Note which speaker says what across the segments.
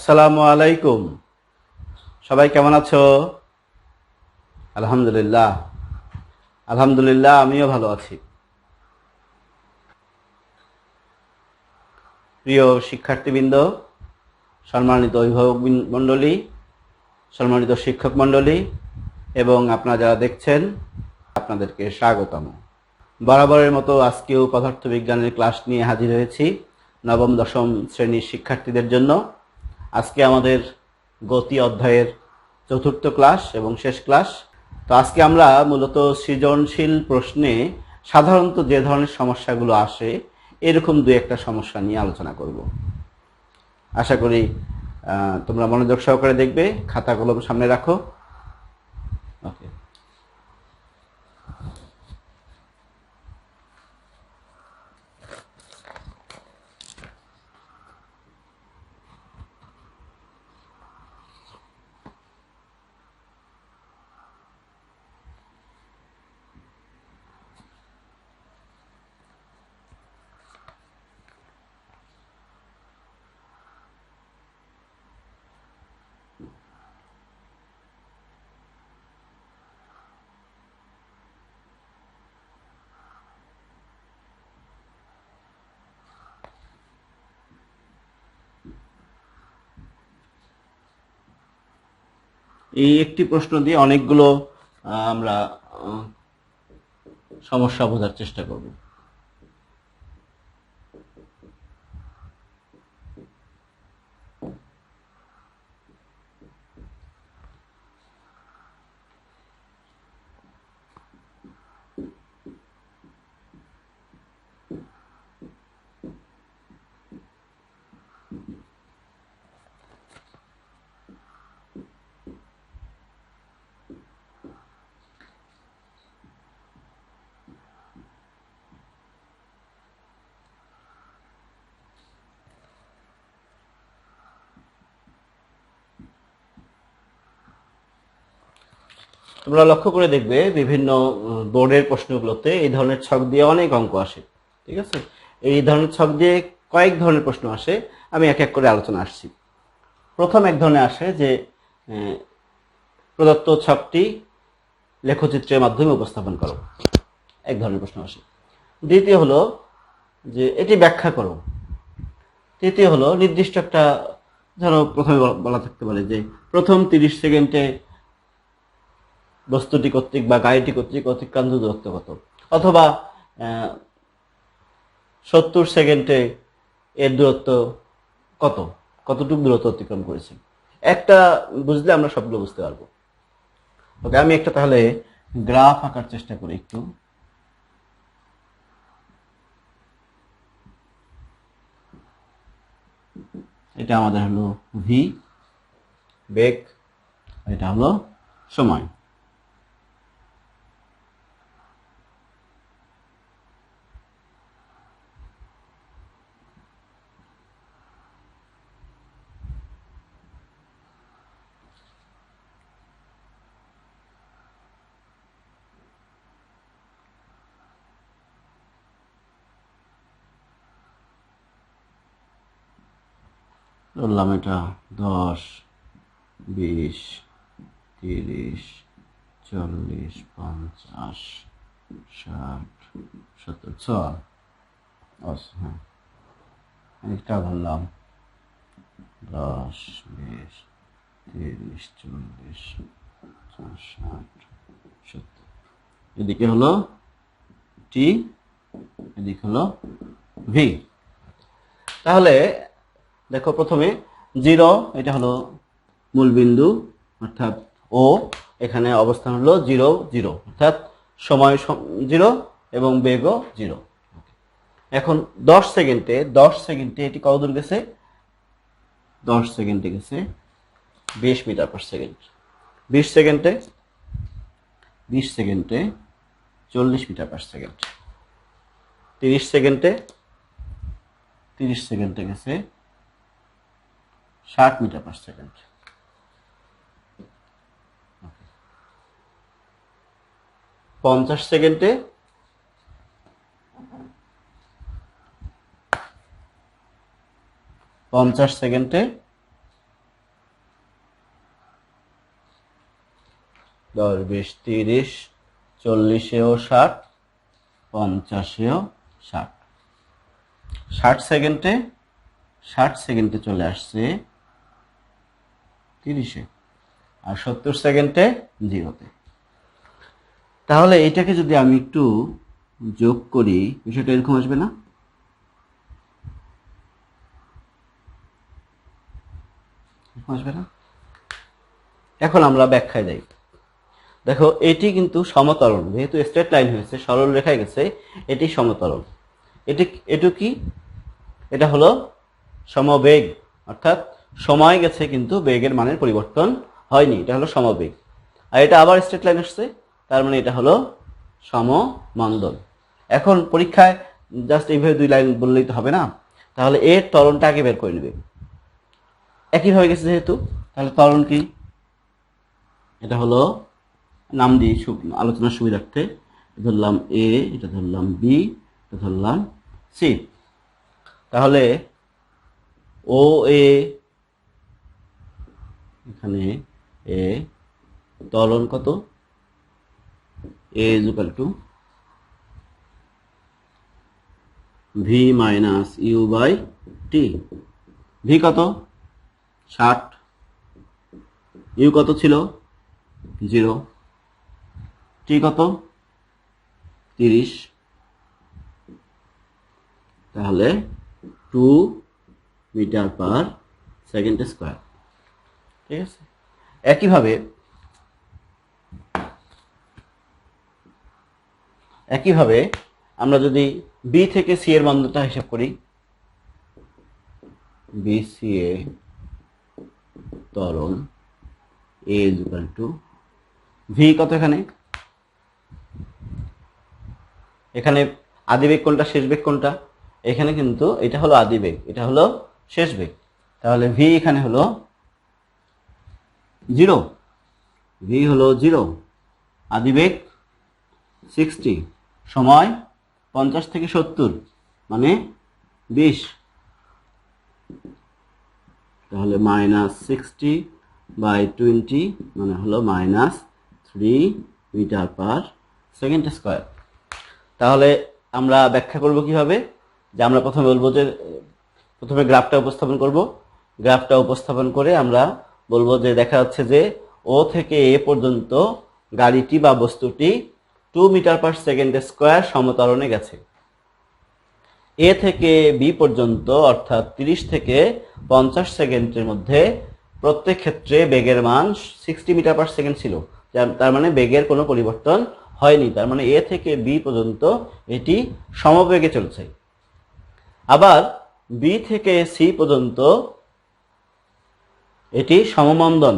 Speaker 1: আসসালামু আলাইকুম। সবাই কেমন আছো? আলহামদুলিল্লাহ। আলহামদুলিল্লাহ, আমিও ভালো আছি। প্রিয় শিক্ষার্থীবৃন্দ, সম্মানিত অভিভাবক মণ্ডলী, সম্মানিত শিক্ষক মণ্ডলী এবং আপনারা যারা দেখছেন, আপনাদেরকে স্বাগতম। বরাবরের মতো আজকেও পদার্থবিজ্ঞানের ক্লাস নিয়ে হাজির হয়েছি নবম দশম শ্রেণীর শিক্ষার্থীদের জন্য। আজকে আমাদের গতি অধ্যায়ের চতুর্থ ক্লাস এবং শেষ ক্লাস। তো আজকে আমরা মূলত সৃজনশীল প্রশ্নে সাধারণত যে ধরনের সমস্যাগুলো আসে এরকম দু একটা সমস্যা নিয়ে আলোচনা করব। আশা করি তোমরা মনোযোগ সহকারে দেখবে। খাতা কলম সামনে রাখো। ওকে। এই একটি প্রশ্ন দিয়ে অনেকগুলো আমরা সমস্যা বোঝার চেষ্টা করব। তোমরা লক্ষ্য করে দেখবে বিভিন্ন বোর্ডের প্রশ্নগুলোতে এই ধরনের ছক দিয়ে অনেক অঙ্ক আসে। ঠিক আছে, এই ধরনের ছক দিয়ে কয়েক ধরনের প্রশ্ন আসে। আমি এক এক করে আলোচনা আসছি। প্রথম এক ধরনের আসে যে প্রদত্ত ছকটি লেখচিত্রের মাধ্যমে উপস্থাপন করো, এক ধরনের প্রশ্ন আসে। দ্বিতীয় হলো যে এটি ব্যাখ্যা করো। তৃতীয় হলো নির্দিষ্ট একটা, ধরো প্রথমে বলা থাকতে পারে যে প্রথম 30 সেকেন্ডে বস্তুটি কর্তৃক বা গাড়িটি কর্তৃক অতিক্রান্ত দূরত্ব কত, অথবা 70 সেকেন্ডে এর দূরত্ব কত, কতটুকু দূরত্ব অতিক্রম করেছে। একটা বুঝলে আমরা সবগুলো বুঝতে পারবো। ওকে, আমি একটা তাহলে গ্রাফ আঁকার চেষ্টা করি একটু। এটা আমাদের হলো ভি, বেগ, এটা হলো সময়। ধরলাম এটা 10, 20, 30, 40, 50, 60, 70, হ্যাঁ, এটা ধরলাম 10, 20, 30, 40, 50, 60, 70। এদিকে হলো টি, এদিকে হলো ভি। তাহলে দেখো, প্রথমে 0, এটা হলো মূল বিন্দু অর্থাৎ ও, এখানে অবস্থান হলো 0, 0 অর্থাৎ সময় 0 এবং বেগও 0। এখন 10 সেকেন্ডে এটি কত দূর গেছে? 10 সেকেন্ডে গেছে 20 মিটার পার সেকেন্ড। 20 সেকেন্ডে 40 মিটার পার সেকেন্ড। 30 সেকেন্ডে গেছে 60 মিটার পার সেকেন্ড। 50 সেকেন্ডে 50 সেকেন্ডে 10 20 30 40-এও 60, 50-এও 60। 60 সেকেন্ডে চলে আসছে 30-এ, আর 70 সেকেন্ডে 0-তে। তাহলে এটাকে যদি আমি একটু যোগ করি, বিষয়টা এরকম আসবে না? আসবে না? এখন আমরা ব্যাখ্যায় যাই। দেখো, এটি কিন্তু সমতরণ, যেহেতু স্ট্রেট লাইন হয়েছে, সরল রেখায় গেছে, এটি সমতরণ। এটু কি? এটা হলো সমবেগ, অর্থাৎ সময় গেছে কিন্তু বেগের মানের পরিবর্তন হয়নি, এটা হলো সমবেগ। আর এটা আবার স্ট্রেট লাইন আসছে, তার মানে এটা হলো সমমন্দন। এখন পরীক্ষায় জাস্ট এইভাবে 2 লাইন বললেই তো হবে না, তাহলে এর ত্বরণটা আগে বের করে নেবে। একইভাবে গেছে যেহেতু, তাহলে ত্বরণ কি? এটা হলো নাম দিই আলোচনার সুবিধার্থে, ধরলাম এ, এটা ধরলাম বি, এটা ধরলাম সি। তাহলে ও এ, এখানে এ, ত্বরণ কত? A is equal to v minus u by t. V কত? 60। ইউ কত ছিল? 0। টি কত? 30। তাহলে 2 মিটার পার সেকেন্ড স্কোয়ার। ঠিক আছে। একইভাবে আমরা যদি বি থেকে সি এর মন্দটা হিসাব করি, বি সি এ ত্বরণ এ ইজ ইকুয়াল টু ভি কত? এখানে আদিবেগ কোনটা, শেষ বেগ কোনটা? এখানে কিন্তু এটা হলো আদিবেগ, এটা হলো শেষ বেগ। তাহলে ভি এখানে হলো 0, ভি হলো 0, আদিবেগ 60, সময় 50 থেকে 70 মানে 20। তাহলে -60/20 মানে হলো -3 মিটার পার সেকেন্ড স্কোয়ার। তাহলে আমরা ব্যাখ্যা করব কিভাবে? যে আমরা প্রথমে বলবো যে প্রথমে গ্রাফটা উপস্থাপন করব। গ্রাফটা উপস্থাপন করে আমরা বলবো যে দেখা যাচ্ছে যে ও থেকে এ পর্যন্ত গাড়িটি বা বস্তুটি 2 মিটার পার সেকেন্ড স্কোয়ার সমতরণে গেছে। এ থেকে বি পর্যন্ত অর্থাৎ 30 থেকে 50 সেকেন্ডের মধ্যে প্রত্যেক ক্ষেত্রে বেগের মান 60 মিটার পার সেকেন্ড ছিল, তার মানে বেগের কোনো পরিবর্তন হয়নি। তার মানে এ থেকে বি পর্যন্ত এটি সমবেগে চলছে। আবার বি থেকে সি পর্যন্ত এটি সমমন্দন।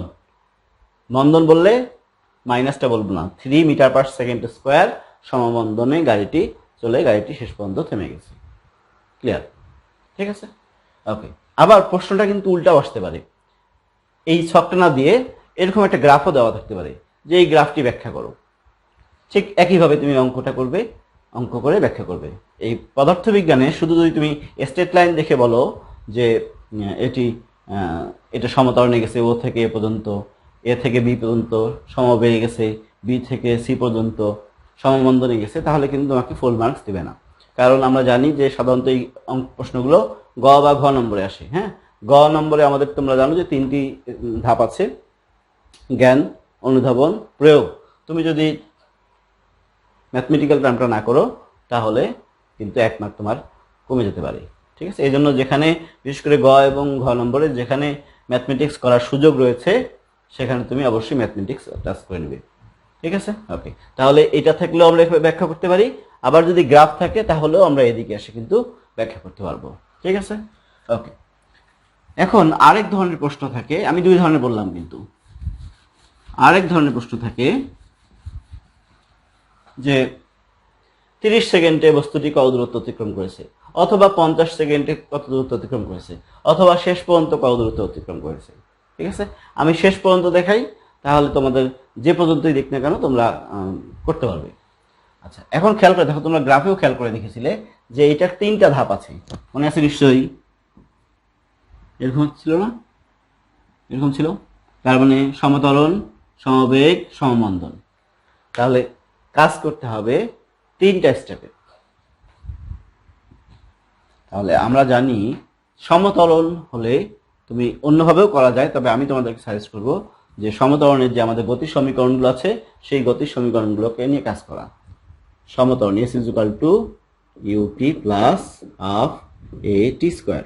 Speaker 1: মন্দন বললে মাইনাসটা বলবো না, 3 মিটার পার সেকেন্ড স্কোয়ার সমমন্দনে গাড়িটি চলে, গাড়িটি শেষ পর্যন্ত থেমে গেছে। ক্লিয়ার? ঠিক আছে, ওকে। আবার প্রশ্নটা কিন্তু উল্টাও আসতে পারে, এই ছকটা না দিয়ে এরকম একটা গ্রাফও দেওয়া থাকতে পারে যে এই গ্রাফটি ব্যাখ্যা করো। ঠিক একইভাবে তুমি অঙ্কটা করবে, অঙ্ক করে ব্যাখ্যা করবে। এই পদার্থবিজ্ঞানে শুধু যদি তুমি স্ট্রেট লাইন দেখে বলো যে এটা সমতরণে গেছে, ও থেকে এ পর্যন্ত, এ থেকে বি পর্যন্ত সমবেগে গেছে, বি থেকে সি পর্যন্ত সমমন্দনে গেছে, তাহলে কিন্তু তোমাকে ফুল মার্কস দিবে না। কারণ আমরা জানি যে সাধারণত এই প্রশ্নগুলো গ বা ঘ নম্বরে আসে। হ্যাঁ, গ নম্বরে আমাদের তোমরা জানো যে 3টি ধাপ আছে: জ্ঞান, অনুধাবন, প্রয়োগ। তুমি যদি ম্যাথমেটিক্যাল টার্মটা না করো তাহলে কিন্তু 1 মার্ক তোমার কমে যেতে পারে। ঠিক আছে, এই জন্য যেখানে বিশেষ করে গ এবং ঘ নম্বরে যেখানে ম্যাথমেটিক্স করার সুযোগ রয়েছে সেখানে তুমি অবশ্যই ম্যাথমেটিক্স টাচ করে নেবে। ঠিক আছে, ওকে। তাহলে এটা থাকলেও আমরা ব্যাখ্যা করতে পারি, আবার যদি গ্রাফ থাকে তাহলেও আমরা এদিকে এসে কিন্তু ব্যাখ্যা করতে পারবো। ঠিক আছে, ওকে। এখন আরেক ধরনের প্রশ্ন থাকে, আমি 2 ধরনের বললাম, কিন্তু আরেক ধরনের প্রশ্ন থাকে যে 30 সেকেন্ডে বস্তুটি কত দূরত্ব অতিক্রম করেছে, অথবা 50 সেকেন্ডে কত দূরত্ব অতিক্রম করেছে, অথবা শেষ পর্যন্ত কত দূরত্ব অতিক্রম করেছে। ঠিক আছে, আমি শেষ পর্যন্ত দেখাই, তাহলে তোমাদের যে পর্যন্তই দেখ না কেন তোমরা করতে পারবে। আচ্ছা, এখন খেয়াল করে দেখো, তোমরা গ্রাফেও খেয়াল করে দেখেছিলে যে এটার 3টা ধাপ আছে, মনে আছে নিশ্চয়ই? এরকম ছিল না? এরকম ছিল। তার মানে সমতরণ, সমবেগ সমমন্দন। তাহলে কাজ করতে হবে 3টা স্টেপে। তাহলে আমরা জানি সমতরণ হলে তুমি অন্যভাবেও করা যায়, তবে আমি তোমাদেরকে সাজেস্ট করব যে সমতরণের যে আমাদের গতির সমীকরণগুলো আছে সেই গতির সমীকরণগুলোকে নিয়ে কাজ করা। সমতরণ s = ut plus half at square.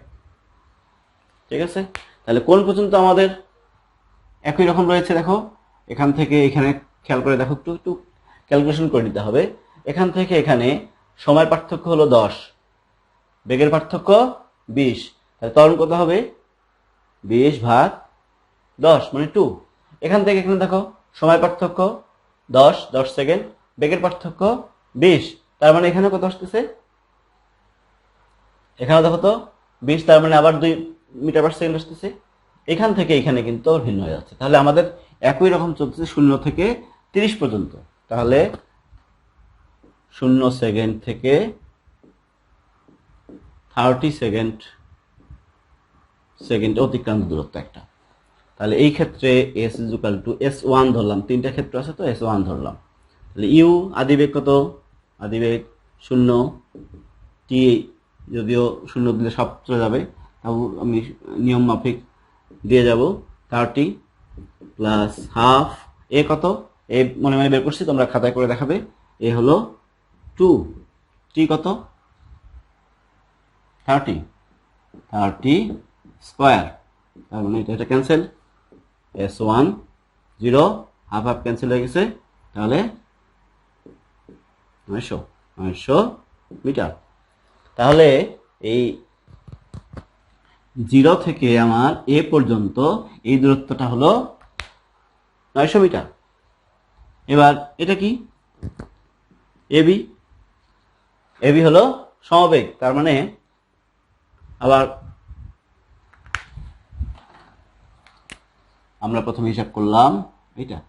Speaker 1: ঠিক আছে, তাহলে কোন পর্যন্ত আমাদের একই রকম রয়েছে? দেখো এখান থেকে এখানে খেয়াল করে দেখো, একটু ক্যালকুলেশন করে নিতে হবে। এখান থেকে এখানে সময় পার্থক্য হলো 10, বেগের পার্থক্য 20, তাহলে ত্বরণ কত হবে? 20/10 মানে 2। এখান থেকে এখানে দেখো সময় পার্থক্য 10 সেকেন্ড, বেগের পার্থক্য 20, তার মানে এখানে কত আসতেছে? এখানে দেখো তো 20, তার মানে আবার 2 মিটার পার সেকেন্ড আসতেছে। এখান থেকে এখানে কিন্তু ভিন্ন হয়ে যাচ্ছে। তাহলে আমাদের একই রকম চলতেছে 0 থেকে 30 পর্যন্ত। তাহলে 0 সেকেন্ড থেকে 30 সেকেন্ড অতিক্রান্ত দূরত্ব একটা। তাহলে এই ক্ষেত্রে s = s1 ধরলাম, 3টা ক্ষেত্র আছে তো s1 ধরলাম। তাহলে u আদিবেগ কত? আদিবেগ 0, t যদিও 0 দিলে সব চলে যাবে, তাও আমি নিয়ম মাফিক দিয়ে যাব 30 প্লাস হাফ এ কত? এ মনে মনে বের করছি, তোমরা খাতায় করে দেখাবে। এ হলো 2, টি কত? 30 স্কয়ার, তার মানে এটা cancel, s1 0, half half cancel হয়ে গেছে, তাহলে 900 মিটার। তাহলে এই 0 থেকে আমার এ পর্যন্ত এই দূরত্বটা হলো 900 মিটার। এবার এটা কি? এবি হলো সমবেগ, তার মানে আবার আমরা প্রথমে হিসাব করলাম এইটা,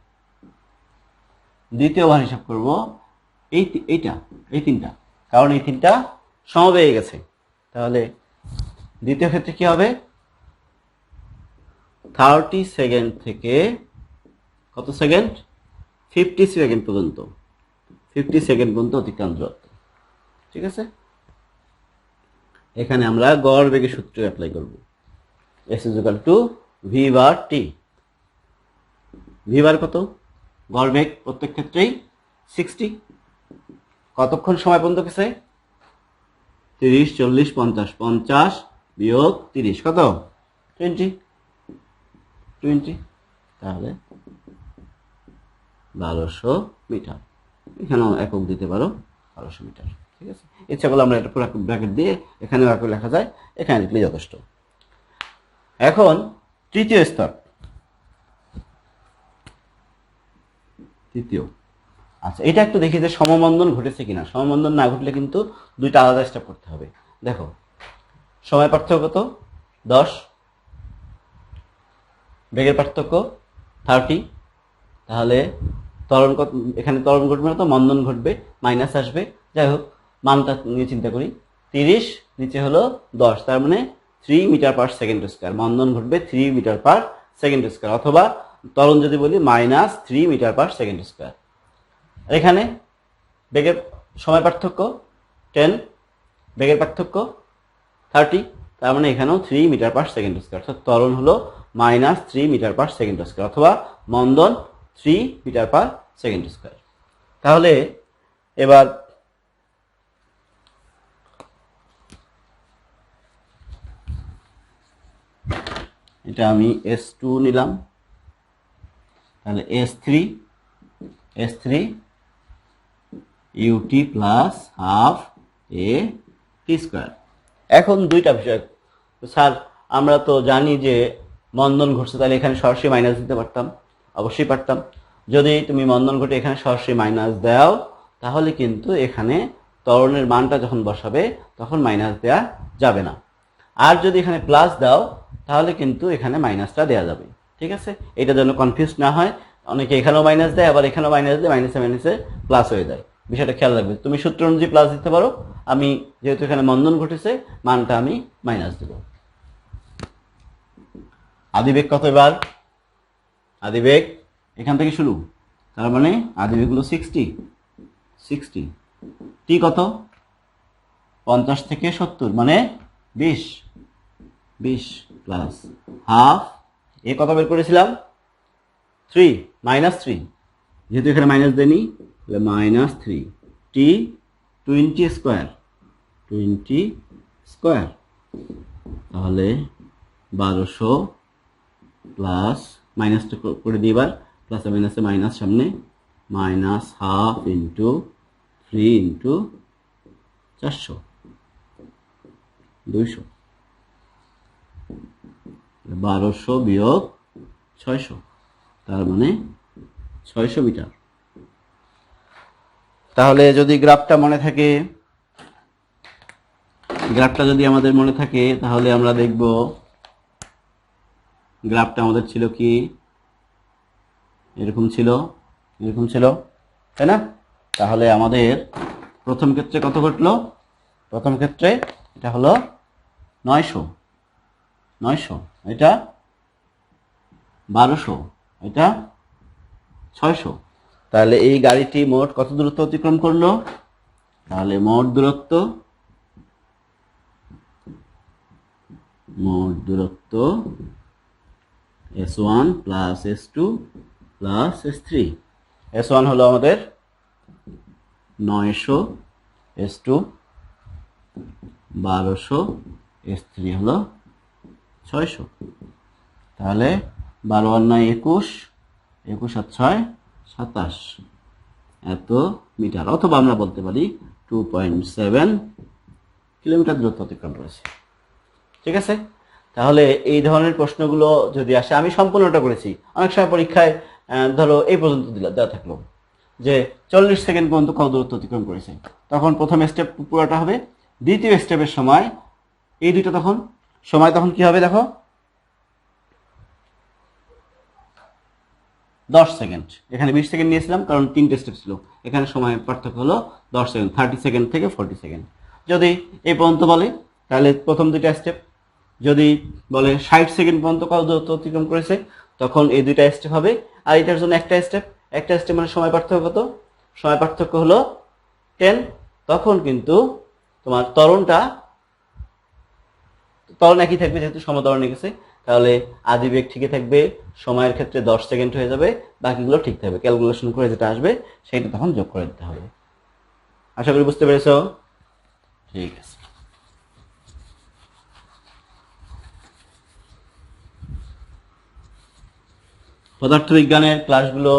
Speaker 1: দ্বিতীয়বার হিসাব করব এই 3টা, কারণ এই 3টা সমবেগে গেছে। তাহলে দ্বিতীয় ক্ষেত্রে কি হবে? 30 সেকেন্ড থেকে কত সেকেন্ড? 50 সেকেন্ড পর্যন্ত, 50 সেকেন্ড পর্যন্ত অতিক্রান্ত দূরত্ব। ঠিক আছে, এখানে আমরা গড় বেগের সূত্র অ্যাপ্লাই করব। s = v/t। v কত? গড় বেগ প্রত্যেক ক্ষেত্রেই 60। কতক্ষণ সময় পর্যন্ত গেছে? 30, 40, 50, 50 বিয়োগ 30 কত? 20, তাহলে 1200 মিটার। এখানেও একক দিতে পারো, 1200 মিটার। ঠিক আছে, ইচ্ছা করলে আমরা এটা পুরো ব্র্যাকেট দিয়ে এখানেও একক লেখা যায়, এখানে লিখলে যথেষ্ট। এখন তৃতীয় স্তর, তৃতীয়। আচ্ছা, এটা একটু দেখি যে সমমন্দন ঘটেছে কিনা। সমমন্দন না ঘটলে কিন্তু 2টা আলাদা স্টেপ করতে হবে। দেখো সময় পার্থক্য কত? 10, বেগের পার্থক্য 30, তাহলে ত্বরণ কত? এখানে ত্বরণ ঘটবে না তো মন্দন ঘটবে, মাইনাস আসবে। যাই হোক, মানটা নিয়ে চিন্তা করি, 30 নিচে হলো 10, তার মানে 3 মিটার পার সেকেন্ড স্কয়ার। মন্দন ঘটবে 3 মিটার পার সেকেন্ড স্কয়ার, অথবা ত্বরণ যদি বলি -3 মিটার পার সেকেন্ড স্কয়ার। এখানে বেগের সময় পার্থক্য 10, বেগের পার্থক্য 30, তার মানে এখানেও 3 মিটার পার সেকেন্ড স্কয়ার, অর্থাৎ ত্বরণ হলো -3 মিটার পার সেকেন্ড স্কয়ার, অথবা মন্দন 3 মিটার পার সেকেন্ড স্কয়ার। তাহলে এবার এটা আমি s2 নিলাম, তাহলে s3 ut plus half a t square. এখন 2টা বিষয়, স্যার আমরা তো জানি যে মন্দন ঘটছে, তাহলে এখানে সরাসরি মাইনাস দিতে পারতাম। অবশ্যই পারতাম। যদি তুমি মন্দন ঘটে এখানে সরাসরি মাইনাস দাও, তাহলে কিন্তু এখানে ত্বরণের মানটা যখন বসাবে তখন মাইনাস দেয়া যাবে না। আর যদি এখানে প্লাস দাও তাহলে কিন্তু এখানে মাইনাসটা দেয়া যাবে। ঠিক আছে, এটা যেন কনফিউজ না হয়। অনেকে এখানেও মাইনাস দেয়, আবার এখানেও মাইনাস দেয়, মাইনাসে প্লাস হয়ে যায়। বিষয়টা খেয়াল রাখবে। তুমি সূত্র অনুযায়ী প্লাস দিতে পারো, আমি যেহেতু এখানে মন্দন ঘটেছে মানটা আমি মাইনাস দেব। আদিবেগ কত? এবার আদিবেগ এখান থেকে শুরু, তার মানে আদিবেগগুলো 60 টি কত 50 থেকে 70 মানে 20 প্লাস হাফ এ কত বের করেছিলাম 3 -3 যেহেতু এখানে মাইনাস দেনি -3 টি 20 স্কোয়ার তাহলে 1200 প্লাস মাইনাসটা করে দিই এবার প্লাস মাইনাসে মাইনাস সামনে মাইনাস হাফ ইন্টু 3 ইন্টু 400 200 1200 বিয়োগ 600 তার মানে 600 মিটার। তাহলে যদি গ্রাফটা মনে থাকে, গ্রাফটা যদি আমাদের মনে থাকে তাহলে আমরা দেখব গ্রাফটা আমাদের ছিল কি এরকম ছিল তাই না? তাহলে আমাদের প্রথম ক্ষেত্রে কত ঘটলো, প্রথম ক্ষেত্রে এটা হলো 900 এটা 1200 এটা 600। তাহলে এই গাড়িটি মোট কত দূরত্ব অতিক্রম করলো, তাহলে মোট দূরত্ব S1 plus S2 plus S3। S1 হলো আমাদের 900, S2 1200, S3 হলো 600। তাহলে 12 আর 9 21, 21 আর 6 27 এত মিটার, অথবা আমরা বলতে পারি 2.7 কিলোমিটার দূরত্ব অতিক্রম করেছে। ঠিক আছে, তাহলে এই ধরনের প্রশ্নগুলো যদি আসে, আমি সম্পূর্ণটা করেছি। অনেক সময় পরীক্ষায় ধরো এই পর্যন্ত দেওয়া থাকলো যে 40 সেকেন্ড পর্যন্ত কত দূরত্ব অতিক্রম করেছে, তখন প্রথম স্টেপ পুরোটা হবে, দ্বিতীয় স্টেপের সময় এই দুটো তখন সময় তখন কি হবে দেখো 10 সেকেন্ড, এখানে 20 সেকেন্ড নিয়েছিলাম কারণ 3টে স্টেপ ছিল, এখানে সময় পার্থক্য হলো 10 সেকেন্ড, 30 সেকেন্ড থেকে 40 সেকেন্ড। যদি এই পর্যন্ত বলে তাহলে প্রথম দুইটা স্টেপ, যদি বলে 60 সেকেন্ড পর্যন্ত কত দূরত্ব অতিক্রম করেছে তখন এই দুইটা স্টেপ হবে, আর এটার জন্য একটা স্টেপ মানে সময় পার্থক্য কত, সময় পার্থক্য হলো 10। তখন কিন্তু তোমার ত্বরণ একই থাকবে যেহেতু সমত্বরণে গেছে, তাহলে আদিবেগ ঠিকই থাকবে, সময়ের ক্ষেত্রে 10 সেকেন্ড হয়ে যাবে, বাকিগুলো ঠিক থাকবে, ক্যালকুলেশন করে যেটা আসবে সেটা তখন যোগ করে দিতে হবে। আশা করি বুঝতে পেরেছো? ঠিক আছে। পদার্থবিজ্ঞানের ক্লাসগুলো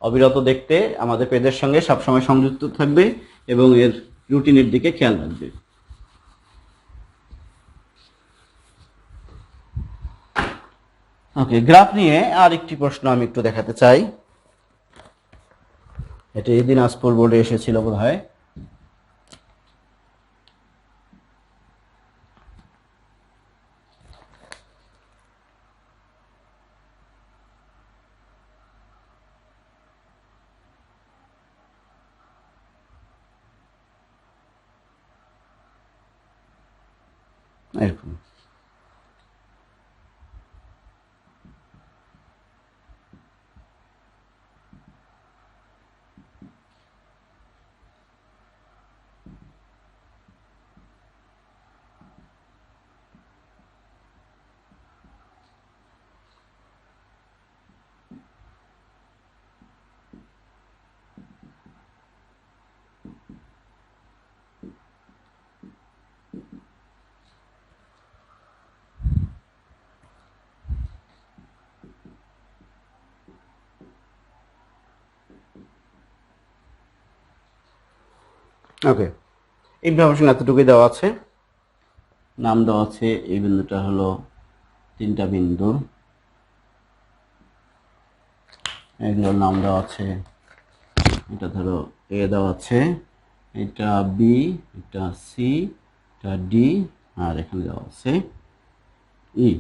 Speaker 1: অবিরত দেখতে আমাদের পেজের সঙ্গে সবসময় সংযুক্ত থাকবে এবং এর রুটিনের দিকে খেয়াল রাখবে। ওকে, গ্রাফ নিয়ে আর একটি প্রশ্ন আমি একটু দেখাতে চাই। এটা এই দিনাজপুর বোর্ডে এসেছিল বোধহয়। এরকম ওকে, ইনফরমেশন এতটুকুই দেওয়া আছে। নাম দেওয়া আছে, এই বিন্দুটা হলো 3টা বিন্দু, এগুলোর নাম দেওয়া আছে। এটা ধরো এ দেওয়া আছে, এটা বি, এটা সি, এটা ডি, আর এখানে দেওয়া আছে ই।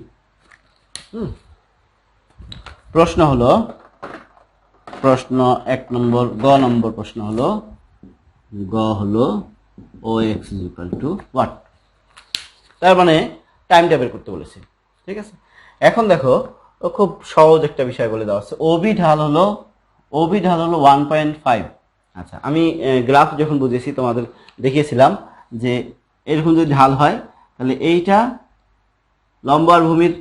Speaker 1: প্রশ্ন 1 নম্বর নম্বর প্রশ্ন হলো OX = what? তার মানে টাইমটা বের করতে বলেছে। ঠিক আছে, এখন দেখো ও খুব সহজ একটা বিষয় বলে দেওয়া আছে। ওবি ঢাল হলো 1.5। আচ্ছা, আমি গ্রাফ যখন বুঝেছি তোমাদের দেখিয়েছিলাম যে এরকম যদি ঢাল হয় তাহলে এইটা লম্ব আর ভূমির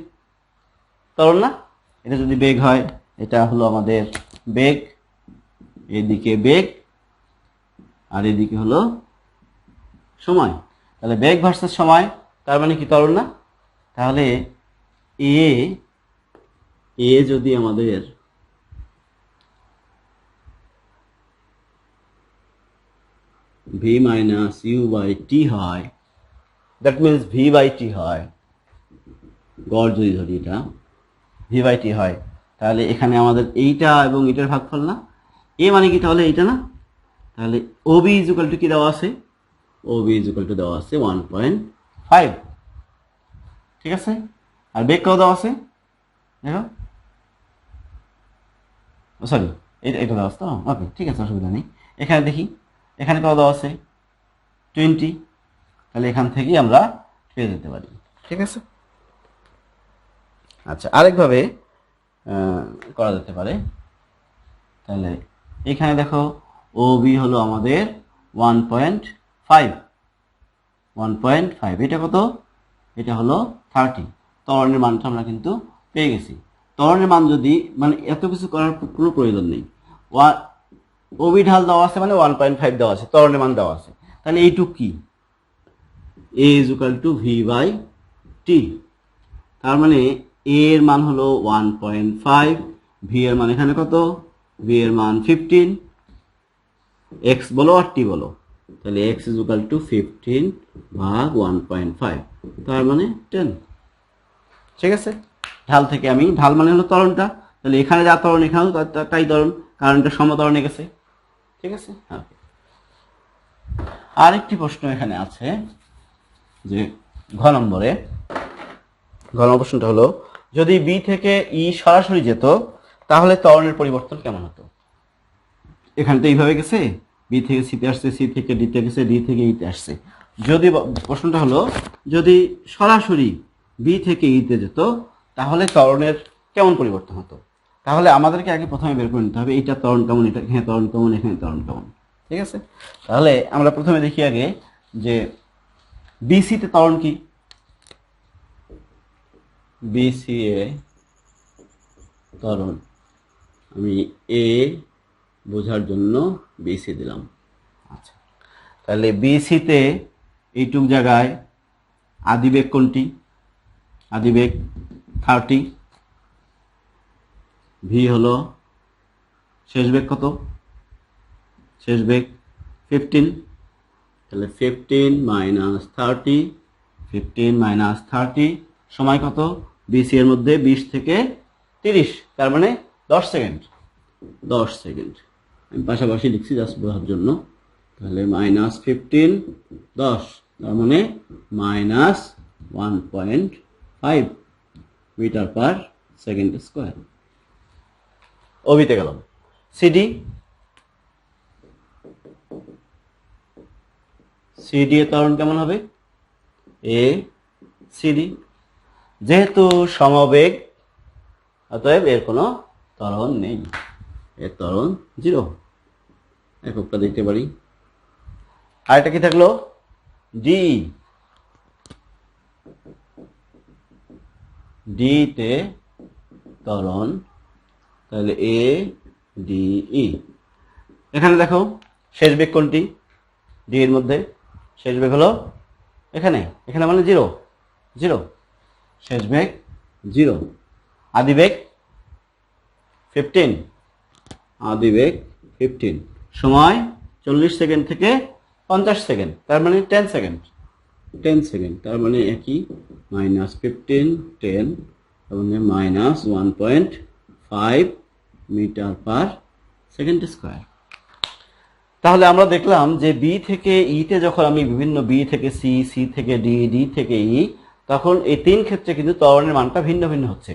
Speaker 1: ত্বরণ না, এটা যদি বেগ হয় এটা হলো আমাদের বেগ, এদিকে বেগ আর এদিকে হলো সময়। তাহলে বেগ ভার্সেস সময়, তার মানে কি ত্বরণ না? তাহলে এ যদি আমাদের ভি মাইনাস ইউ বাই টি হয়, দ্যাট মিনস ভি বাই টি হয়, গড় যদি ধরি এটা ভি বাই টি হয়, তাহলে এখানে আমাদের এইটা এবং এটার ভাগফল না, এ মানে কি তাহলে এইটা না? তাহলে ওবি ইজ ইকুয়াল টু কি দেওয়া আছে? ওবি ইজ ইকুয়াল টু দেওয়া আছে 1.5, ঠিক আছে। আর বেগ কত দেওয়া আছে দেখো, সরি এটা দেওয়া আছে তো, ওকে ঠিক আছে, অসুবিধা নেই। এখানে দেখি এখানে কত দেওয়া আছে 20, তাহলে এখান থেকেই আমরা পেয়ে যেতে পারি, ঠিক আছে। আচ্ছা, আরেকভাবে করা যেতে পারে। তাহলে এখানে দেখো ওবি হলো আমাদের 1.5, এটা কত? এটা হলো 30। ত্বরণের মানটা আমরা কিন্তু পেয়ে গেছি। ত্বরণের মান যদি, মানে এত কিছু করার কোনো প্রয়োজন নেই, ওবি ঢাল দেওয়া আছে মানে 1.5 দেওয়া আছে, ত্বরণের মান দেওয়া আছে, তাহলে এইটুক কি? A is equal to v by t. তার মানে এ এর মান হলো 1.5, ভি এর মান এখানে কত? ভি এর মান 15, এক্স বলো আর টি বলো, তাহলে এক্স ইজ ইকুয়াল টু 15 ভাগ 1.5, তার মানে 10, ঠিক আছে। ঢাল থেকে আমি, ঢাল মানে হলো ত্বরণটা, তাহলে এখানে যা ত্বরণ এখানেও তাই ত্বরণ, কারণ এটা সমত্বরণে গেছে, ঠিক আছে। হ্যাঁ, আরেকটি প্রশ্ন এখানে আছে যে ঘ নম্বরে, ঘ নম্বর প্রশ্নটা হলো যদি বি থেকে ই সরাসরি যেত তাহলে ত্বরণের পরিবর্তন কেমন হতো? এখানে তো এইভাবে গেছে, বি থেকে সিতে আসছে, সি থেকে ডিতে গেছে, ডি থেকে ইতে আসছে। যদি প্রশ্নটা হলো যদি সরাসরি বি থেকে ইতে যেত তাহলে ত্বরণের কেমন পরিবর্তন হতো? তাহলে আমাদেরকে আগে প্রথমে বের করে নিতে হবে এইটা ত্বরণ কেমন, এটা এখানে ত্বরণ কেমন, এখানে ত্বরণ কেমন, ঠিক আছে। তাহলে আমরা প্রথমে দেখি আগে যে বিসিতে ত্বরণ কি। বিসি এ ত্বরণ, আমি এ বোঝার জন্য বিসি দিলাম। আচ্ছা, তাহলে বিসিতে এইটুক জায়গায় আদিবেগ কোনটি? আদিবেগ 30, ভি হলো শেষ বেগ কত? শেষ বেগ 15, তাহলে 15 মাইনাস 30, 15 মাইনাস 30 সময় কত? বিসি এর মধ্যে 20 থেকে 30, তার মানে 10 সেকেন্ড। 10 সেকেন্ড আমি পাশাপাশি লিখছি জাস্ট বোঝার জন্য। তাহলে মাইনাস 15 10, তার মানে minus 1.5 metre per second square. ওবিতে গেলাম। সিডি, সিডি এর ত্বরণ কেমন হবে? এ সিডি, যেহেতু সমবেগ অতএব এর কোনো ত্বরণ নেই, এর ত্বরণ 0, এককটা দেখতে পারি। আরেকটা কি থাকলো? ডি, ডি তে ত্বরণ, তাহলে এ ডি ই। এখানে দেখো শেষ বেগ কোনটি? ডি এর মধ্যে শেষ বেগ হলো এখানে, এখানে মানে 0, 0, শেষ বেগ 0, আদিবেগ 15, আদিবেগ 15, সময় 40 সেকেন্ড থেকে 50 সেকেন্ড, তার মানে 10 সেকেন্ড, 10 সেকেন্ড, তার মানে একই, মাইনাস 15 10 এবং minus 1.5 metre per second square. তাহলে আমরা দেখলাম যে বি থেকে ইতে যখন আমি বিভিন্ন বি থেকে সি, সি থেকে ডি, ডি থেকে ই, তখন এই তিন ক্ষেত্রে কিন্তু ত্বরণের মানটা ভিন্ন ভিন্ন হচ্ছে,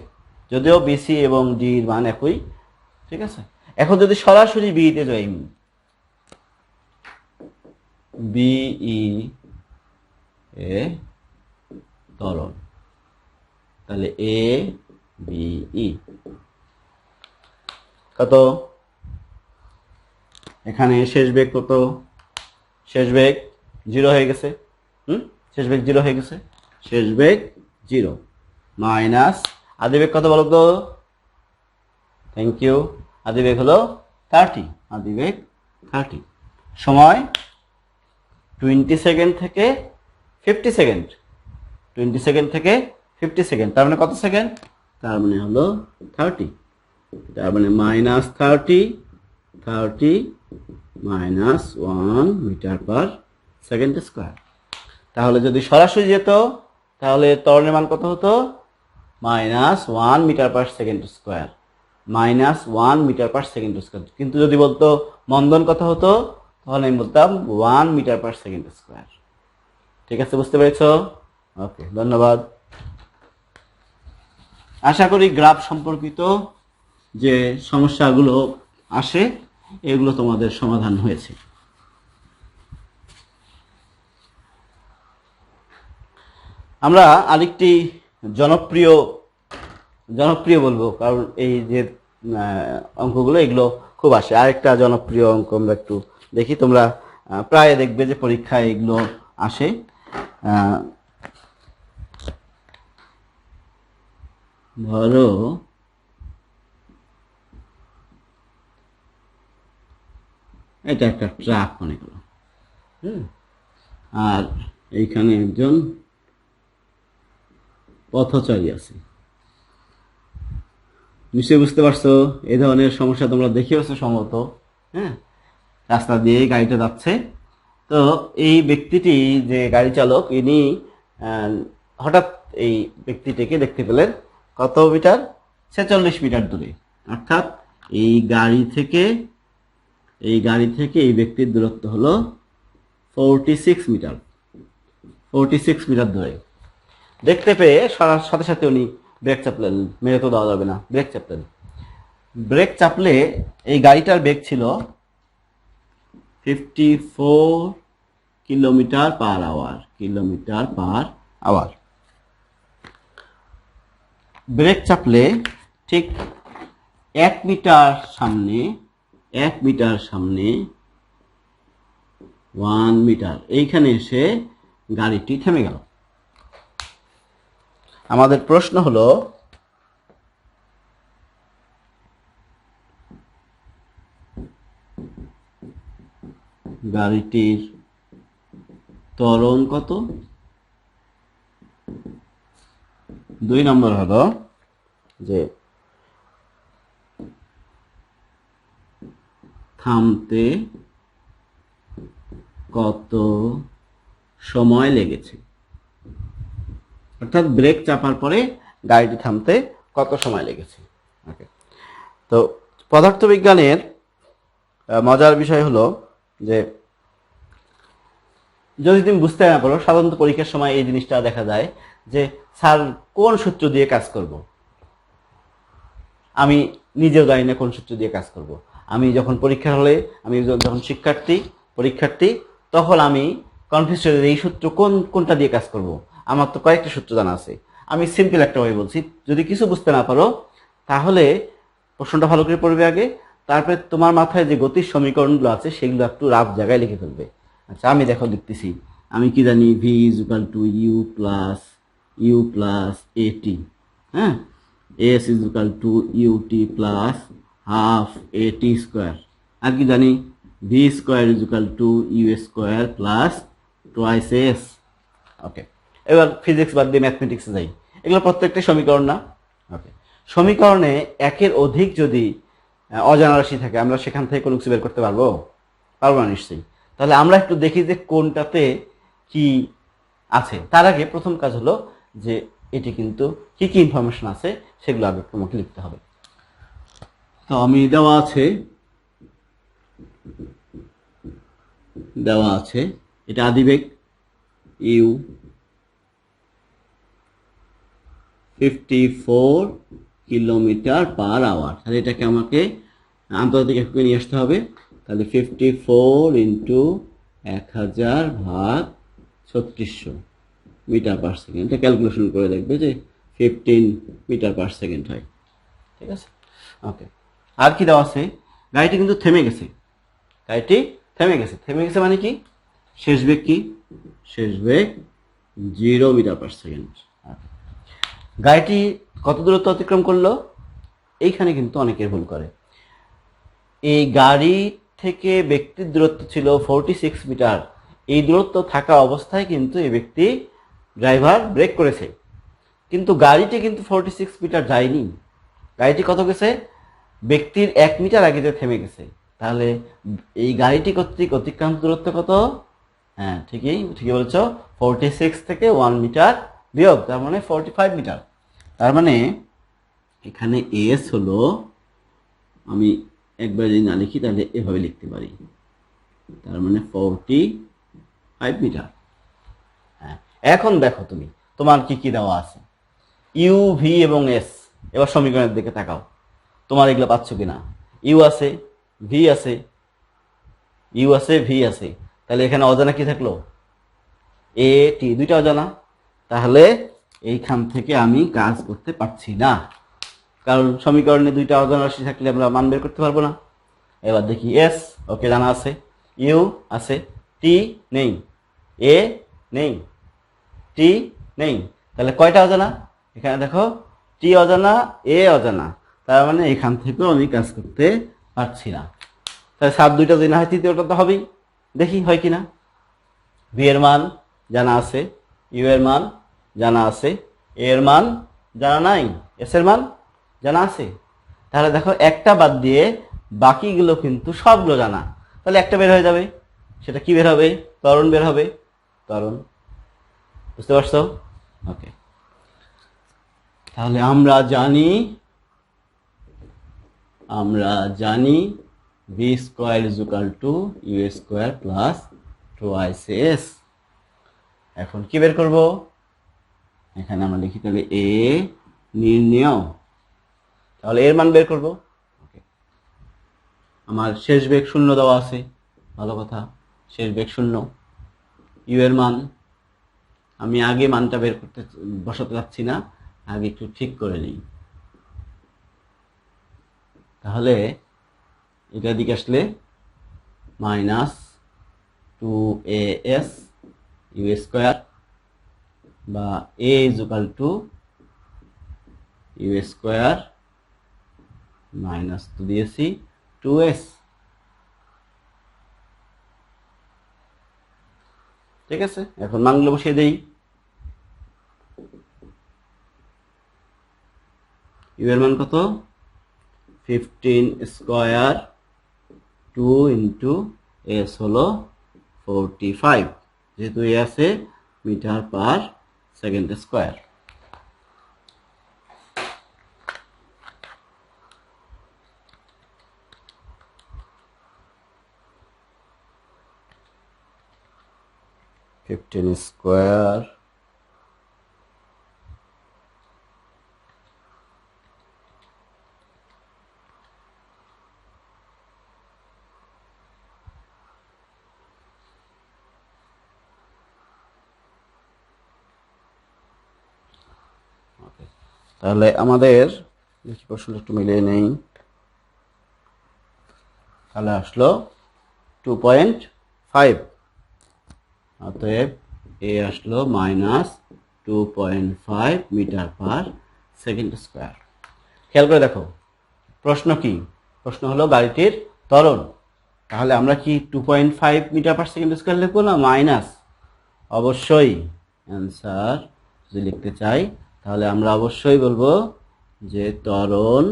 Speaker 1: যদিও বিসি এবং ডির মান একই, ঠিক আছে। এখন যদি সরাসরি বিতে যাই, বিই এ ত্বরণ, তাহলে এ বিই। কত? এখানে শেষ বেগ কত? শেষ বেগ 0 হয়ে গেছে। শেষ বেগ 0 হয়ে গেছে। শেষ বেগ 0 মাইনাস আদি বেগ কত বলো তো? Thank you. আদি বেগ হলো 30। আদি বেগ 30। সময় 20 সেকেন্ড থেকে 50 সেকেন্ড। 20 সেকেন্ড থেকে 50 সেকেন্ড, তার মানে কত সেকেন্ড? তার মানে হলো 30। তার মানে minus 30 minus 1 metre per second square. তাহলে যদি সরাসরি যেত তাহলে ত্বরণের মান কত হতো? Minus 1 metre per second square. Minus 1 metre per second square. কিন্তু যদি বলতো মন্দন কত হতো, তাহলে আমি বলতাম 1 মিটার পার সেকেন্ড স্কোয়ার। ঠিক আছে, বুঝতে পেরেছ? ওকে, ধন্যবাদ। আশা করি গ্রাফ সম্পর্কিত যে সমস্যাগুলো আসে এগুলো তোমাদের সমাধান হয়েছে। আমরা আরেকটি জনপ্রিয় বলবো, কারণ এই যে অঙ্কগুলো এগুলো খুব আসে। আরেকটা জনপ্রিয় অঙ্ক আমরা একটু দেখি। তোমরা প্রায় দেখবে যে পরীক্ষায় এগুলো আসে। ধরো এটা একটা ট্রাক মনে করো, আর এইখানে একজন পথচারী আছে। নিশ্চয়ই বুঝতে পারছো এই ধরনের সমস্যা তোমরা দেখিয়েছো সম্ভবত। হ্যাঁ, রাস্তা দিয়ে গাড়িটা যাচ্ছে। তো এই ব্যক্তিটি, যে গাড়ি চালক, ইনি হঠাৎ এই ব্যক্তিটিকে দেখতে পেলেন কত মিটার? 46 মিটার দূরে। অর্থাৎ এই গাড়ি থেকে এই ব্যক্তির দূরত্ব হলো 46 মিটার। 46 মিটার দূরে। দেখতে পেয়ে সাথে সাথে উনি ব্রেক চাপলেন। মেরে তো দেওয়া যাবে না, ব্রেক চাপলেন। ব্রেক চাপলে এই গাড়িটার বেগ ছিল 54 কিলোমিটার পার আওয়ার। ব্রেক চাপলে ঠিক 1 মিটার সামনে 1 মিটার এইখানে এসে গাড়িটি থেমে গেল। আমাদের প্রশ্ন হলো গাড়িটির ত্বরণ কত? 2 নম্বর হলো যে থামতে কত সময় লেগেছে। অর্থাৎ ব্রেক চাপার পরে গাড়িটি থামতে কত সময় লেগেছে। ওকে, তো পদার্থবিজ্ঞানের মজার বিষয় হলো যে যদি তুমি বুঝতে না পারো, সাধারণত পরীক্ষার সময় এই জিনিসটা দেখা যায় যে স্যার কোন সূত্র দিয়ে কাজ করব, আমি নিজেও জানি না কোন সূত্র দিয়ে কাজ করব। আমি যখন পরীক্ষার হলে, আমি যখন পরীক্ষার্থী, তখন আমি কনফিউজ হয়ে যাই এই সূত্র কোনটা দিয়ে কাজ করব। আমার তো কয়েকটা সূত্র জানা আছে। আমি সিম্পল একটা ওয়ে বলছি, যদি কিছু বুঝতে না পারো তাহলে প্রশ্নটা ভালো করে পড়বে আগে, তারপরে তোমার মাথায় যে গতির সমীকরণগুলো আছে সেগুলো একটু রাফ জায়গায় লিখে ফেলবে। আচ্ছা, আমি দেখো লিখতেছি। আমি কি জানি? v = u প্লাস at, হ্যাঁ, s = ut plus half at square. আর কি জানি? v square = u² plus twice s। Okay, এবার ফিজিক্স বাদ দিয়ে ম্যাথমেটিক্সে যাই। এগুলো প্রত্যেকটা সমীকরণ না? ওকে, সমীকরণে একের অধিক যদি অজানা রাশি থাকে, আমরা সেখান থেকে কোনো কিছু বের করতে পারবো না নিশ্চয়ই। তাহলে আমরা একটু দেখি যে কোনটাতে কি আছে। তার আগে প্রথম কাজ হলো যে এটি কিন্তু কি কি ইনফরমেশন আছে সেগুলো আগে তোমাকে লিখতে হবে। তো আমি দেওয়া আছে এটা আদিবেগ u 54 কিলোমিটার পার আওয়ার। তাহলে এটাকে আমাকে আন্তর্জাতিক এককে নিয়ে আসতে হবে। তাহলে 54 × 1000/3600 মিটার পার সেকেন্ড। এটা ক্যালকুলেশন করে দেখবে যে 15 মিটার পার সেকেন্ড হয়। ঠিক আছে, ওকে। আর কি দেওয়া আছে, গাড়িটি কিন্তু থেমে গেছে, গাড়িটি থেমে গেছে। থেমে গেছে মানে কি, শেষ বেগ কি, শেষ বেগ 0 মিটার পার সেকেন্ড। গাড়িটি কত দূরত্ব অতিক্রম করলো, এইখানে কিন্তু অনেকের ভুল করে। এই গাড়ি থেকে ব্যক্তির দূরত্ব ছিল 46 মিটার। এই দূরত্ব থাকা অবস্থায় কিন্তু এই ব্যক্তি ড্রাইভার ব্রেক করেছে, কিন্তু গাড়িটি কিন্তু 46 মিটার যায়নি। গাড়িটি কত গেছে, ব্যক্তির 1 মিটার আগে যে থেমে গেছে। তাহলে এই গাড়িটি কর্তৃক অতিক্রান্ত দূরত্ব কত, হ্যাঁ ঠিকই বলছো, 46 থেকে 1 মিটার বিয়োগ, তার মানে 45 মিটার। তার মানে এখানে এস হলো, আমি একবার যদি না লিখি তাহলে এভাবে লিখতে পারি, তার মানে 45 মিটার। হ্যাঁ, এখন দেখো তুমি তোমার কি কি দেওয়া আছে, ইউ, ভি এবং এস। এবার সমীকরণের দিকে তাকাও, তোমার এগুলো পাচ্ছ কিনা। ইউ আছে, ভি আছে, ইউ আছে, ভি আছে, তাহলে এখানে অজানা কি থাকলো, এ টি, দুইটা অজানা। তাহলে এইখান থেকে আমি কাজ করতে পারছি না, কারণ সমীকরণে দুইটা অজানা রাশি থাকলে আমরা মান বের করতে পারবো না। এবার দেখি এস, ওকে জানা আছে, ইউ আছে, টি নেই, এ নেই, টি নেই, তাহলে কয়টা অজানা, এখানে দেখো টি অজানা, এ অজানা, তার মানে এখান থেকেও আমি কাজ করতে পারছি না। তাহলে সাত দুইটা যদি না হয় তৃতীয়টা তো হবেই, দেখি হয় কিনা। ভি এর মান জানা আছে, ইউ এর মান জানা আছে, এ এর মান জানা নাই, এস এর মান জানা আছে। তাহলে দেখো একটা বাদ দিয়ে বাকিগুলো কিন্তু সবগুলো জানা, তাহলে একটা বের হয়ে যাবে, সেটা কি বের হবে, ত্বরণ বের হবে, ত্বরণ। বুঝতে পারছো, ওকে। তাহলে আমরা জানি v square is equal to u square plus twice s. এখন কি বের করব, এখানে আমরা লিখি তাহলে এ নির্ণয়, তাহলে এর মান বের করব। ওকে, আমার শেষ বেগ 0 দেওয়া আছে, ভালো কথা, শেষ বেগ 0। ইউ এর মান আমি আগে মানটা বের করতে বসাতে যাচ্ছি না, আগে একটু ঠিক করে নিই। তাহলে এটা দিকে আসলে মাইনাস 2as ইউ স্কোয়ার বা a is equal to u square minus তো দিয়েছি 2s। ঠিক আছে, এখন মানগুলো বসিয়ে দেই। ইউ এর মান কত, 15 স্কোয়ার, 2 ইন্টু এস হলো 45, যেহেতু এ আছে metre per second square. Fifteen square তাহলে আমাদের প্রশ্নটা একটু মিলিয়ে নেই, তাহলে আসলো 2.5, অতএব এ আসলো minus 2.5 metre per second square. খেয়াল করে দেখো প্রশ্ন কি, প্রশ্ন হলো গাড়িটির ত্বরণ, তাহলে আমরা কি 2.5 মিটার পার সেকেন্ড স্কোয়ার লিখবো না মাইনাস, অবশ্যই অ্যান্সার যদি লিখতে চাই তাহলে আমরা অবশ্যই বলবো যে ত্বরণ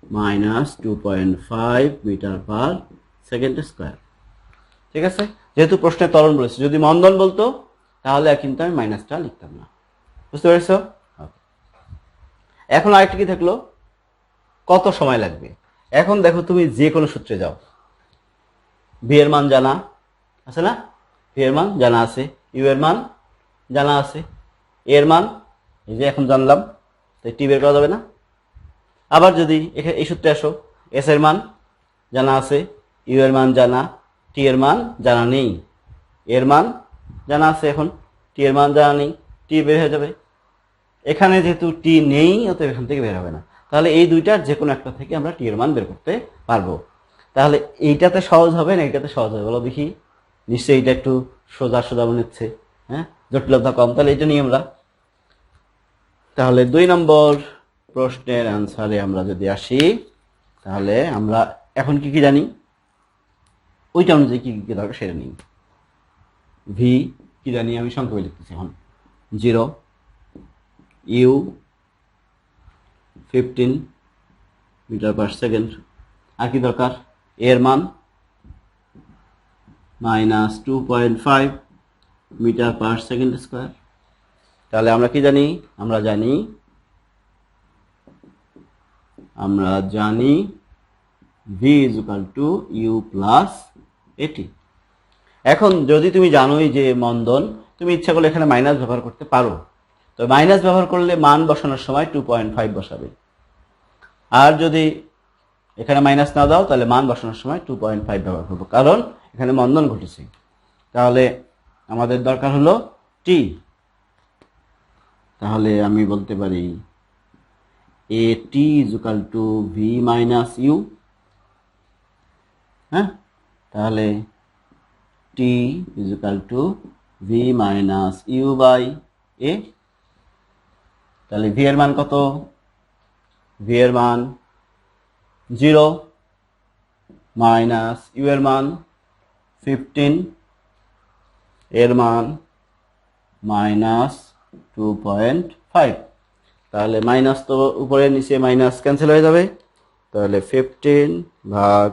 Speaker 1: minus 2.5 metre per second square. ঠিক আছে, যেহেতু প্রশ্নে ত্বরণ বলেছে, যদি মন্দন বলতো তাহলে কিন্তু আমি মাইনাসটা লিখতাম না। বুঝতে পেরেছো, এখন আরেকটা কি থাকলো, কত সময় লাগবে। এখন দেখো তুমি যে কোনো সূত্রে যাও, ভি এর মান জানা আছে না, ভি এর মান জানা আছে, ইউ এর মান জানা আছে, এর মান এই যে এখন জানলাম, তাই টি বের করা যাবে না। আবার যদি এখানে এই সূত্রে আসো, এস এর মান জানা আছে, ইউ এর মান জানা, টি এর মান জানা নেই, এর মান জানা আছে, এখন টি এর মান জানা নেই, টি বের হয়ে যাবে। এখানে যেহেতু টি নেই, অতএব এখান থেকে বের হবে না। তাহলে এই দুইটার যে কোনো একটা থেকে আমরা টি এর মান বের করতে পারবো। তাহলে এইটাতে সহজ হবে না এইটাতে সহজ হবে, বলো দেখি? নিশ্চয়ই এটা একটু সোজা সোজা মনে হচ্ছে, হ্যাঁ, জটিলতা কম। তাহলে এটা নিয়ে আমরা, তাহলে 2 নম্বর প্রশ্নের অ্যান্সারে আমরা যদি আসি, তাহলে আমরা এখন কি কি জানি, ওইটা অনুযায়ী কি কি দরকার সেটা নিই। ভি কি জানি, আমি সংক্ষেপে লিখতেছি এখন, 0, ইউ 15 মিটার পার সেকেন্ড। আর কি দরকার? এর মান -2.5 মিটার পার সেকেন্ড স্কোয়ার। তাহলে আমরা কি জানি? আমরা জানি v = u প্লাস এটি। এখন যদি তুমি জানোই যে মন্দন, তুমি ইচ্ছা করলে এখানে মাইনাস ব্যবহার করতে পারো। তো মাইনাস ব্যবহার করলে মান বসানোর সময় 2.5 বসাবে। আর যদি এখানে মাইনাস না দাও, তাহলে মান বসানোর সময় 2.5 ব্যবহার করবো, কারণ এখানে মন্দন ঘটেছে। তাহলে আমাদের দরকার হলো টি। তাহলে আমি বলতে পারি AT = v - u। হ্যাঁ, তাহলে t = v - u/a। তাহলে v এর মান কত? v এর মান 0, মাইনাস u এর মান 15, এর মান -2.5। তাহলে মাইনাস তো উপরে নিচে মাইনাস ক্যান্সেল হয়ে যাবে। তাহলে 15 ভাগ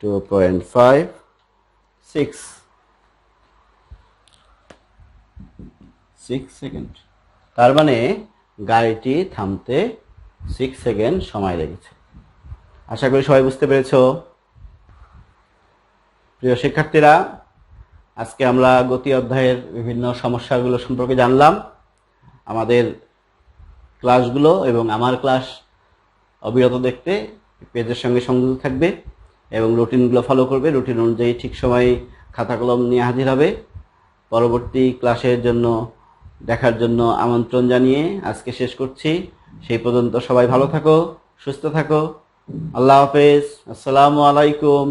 Speaker 1: 2.5, 6 সেকেন্ড। তার মানে গাড়িটি থামতে 6 সেকেন্ড সময় লেগেছে। আশা করি সবাই বুঝতে পেরেছ। প্রিয় শিক্ষার্থীরা, আজকে আমরা গতি অধ্যায়ের বিভিন্ন সমস্যাগুলো সম্পর্কে জানলাম। আমাদের ক্লাসগুলো এবং আমার ক্লাস অবিরত দেখতে পেজের সঙ্গে সংযুক্ত থাকবে এবং রুটিনগুলো ফলো করবে। রুটিন অনুযায়ী ঠিক সময়ে খাতা কলম নিয়ে হাজির হবে। পরবর্তী ক্লাসের জন্য দেখার জন্য আমন্ত্রণ জানিয়ে আজকে শেষ করছি। সেই পর্যন্ত সবাই ভালো থাকো, সুস্থ থাকো। আল্লাহ হাফেজ। আসসালামু আলাইকুম।